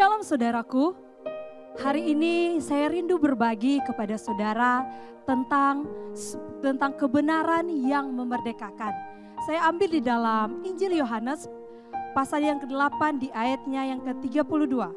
Shalom saudaraku, hari ini saya rindu berbagi kepada saudara tentang kebenaran yang memerdekakan. Saya ambil di dalam Injil Yohanes pasal yang ke-8 di ayatnya yang ke-32.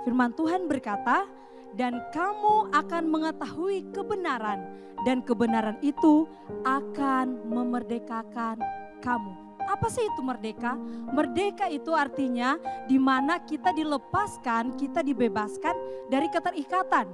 Firman Tuhan berkata, "Dan kamu akan mengetahui kebenaran, dan kebenaran itu akan memerdekakan kamu." Apa sih itu merdeka? Merdeka itu artinya di mana kita dilepaskan, kita dibebaskan dari keterikatan.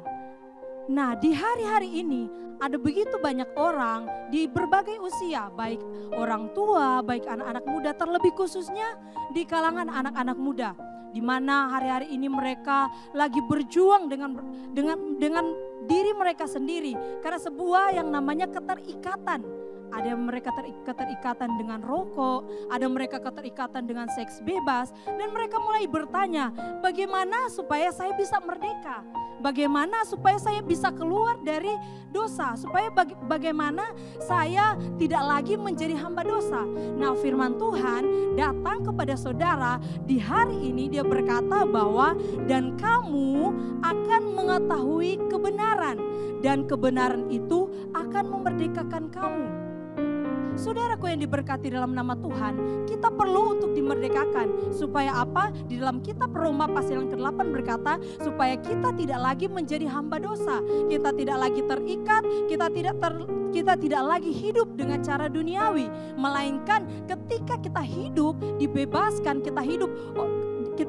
Nah, di hari-hari ini ada begitu banyak orang di berbagai usia, baik orang tua, baik anak-anak muda, terlebih khususnya di kalangan anak-anak muda, di mana hari-hari ini mereka lagi berjuang dengan diri mereka sendiri karena sebuah yang namanya keterikatan. Ada yang mereka keterikatan dengan rokok, ada mereka keterikatan dengan seks bebas, dan mereka mulai bertanya, bagaimana supaya saya bisa merdeka? Bagaimana supaya saya bisa keluar dari dosa? Supaya bagaimana saya tidak lagi menjadi hamba dosa? Nah, firman Tuhan datang kepada saudara di hari ini, dia berkata bahwa dan kamu akan mengetahui kebenaran, dan kebenaran itu akan memerdekakan kamu. Saudaraku yang diberkati dalam nama Tuhan, kita perlu untuk dimerdekakan. Supaya apa? Di dalam kitab Roma pasal yang ke-8 berkata, supaya kita tidak lagi menjadi hamba dosa. Kita tidak lagi terikat, kita tidak lagi hidup dengan cara duniawi. Melainkan ketika kita hidup, dibebaskan, kita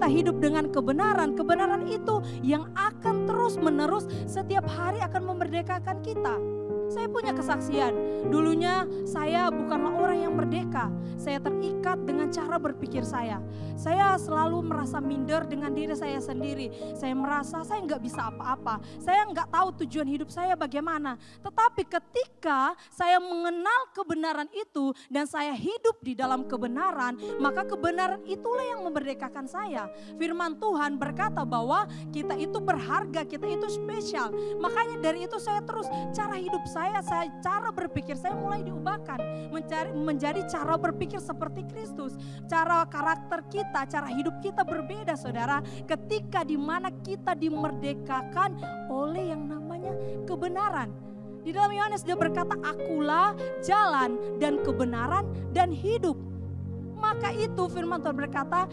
hidup dengan kebenaran. Kebenaran itu yang akan terus menerus setiap hari akan memerdekakan kita. Saya punya kesaksian, dulunya saya bukanlah orang yang merdeka. Saya terikat dengan cara berpikir saya. Saya selalu merasa minder dengan diri saya sendiri. Saya merasa saya nggak bisa apa-apa. Saya nggak tahu tujuan hidup saya bagaimana. Tetapi ketika saya mengenal kebenaran itu dan saya hidup di dalam kebenaran, maka kebenaran itulah yang memerdekakan saya. Firman Tuhan berkata bahwa kita itu berharga, kita itu spesial. Makanya dari itu saya terus cara hidup saya cara berpikir saya mulai diubahkan menjadi cara berpikir seperti Kristus. Cara karakter kita, cara hidup kita berbeda, saudara, ketika dimana kita dimerdekakan oleh yang namanya kebenaran. Di dalam Yohanes dia berkata, akulah jalan dan kebenaran dan hidup. Maka itu firman Tuhan berkata,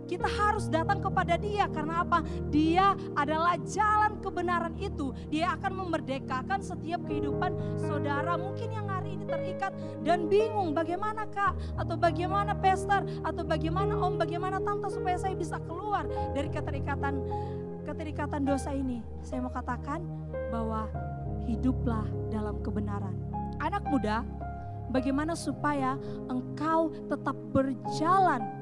kita harus datang kepada Dia. Karena apa? Dia adalah jalan kebenaran itu. Dia akan memerdekakan setiap kehidupan saudara. Mungkin yang hari ini terikat dan bingung, bagaimana Kak? Atau bagaimana Pastor? Atau bagaimana Om? Bagaimana Tante supaya saya bisa keluar dari keterikatan dosa ini? Saya mau katakan bahwa hiduplah dalam kebenaran. Anak muda, bagaimana supaya engkau tetap berjalan?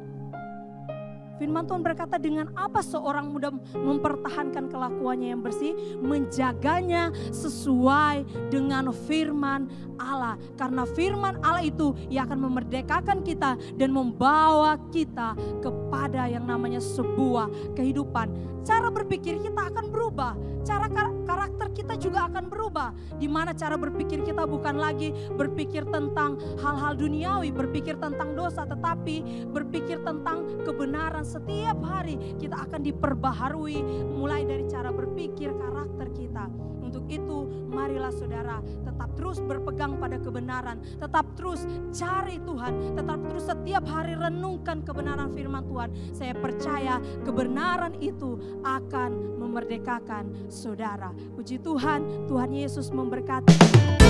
Firman Tuhan berkata, dengan apa seorang muda mempertahankan kelakuannya yang bersih? Menjaganya sesuai dengan firman Allah. Karena firman Allah itu yang akan memerdekakan kita dan membawa kita kepada yang namanya sebuah kehidupan. Cara berpikir kita akan berubah, cara karakter kita juga akan berubah. Di mana cara berpikir kita bukan lagi berpikir tentang hal-hal duniawi, berpikir tentang dosa, tetapi berpikir tentang kebenaran. Setiap hari kita akan diperbaharui mulai dari cara berpikir, karakter kita. Untuk itu marilah saudara tetap terus berpegang pada kebenaran, tetap terus cari Tuhan, tetap terus setiap hari renungkan kebenaran firman Tuhan. Saya percaya kebenaran itu akan memerdekakan saudara. Puji Tuhan, Tuhan Yesus memberkati.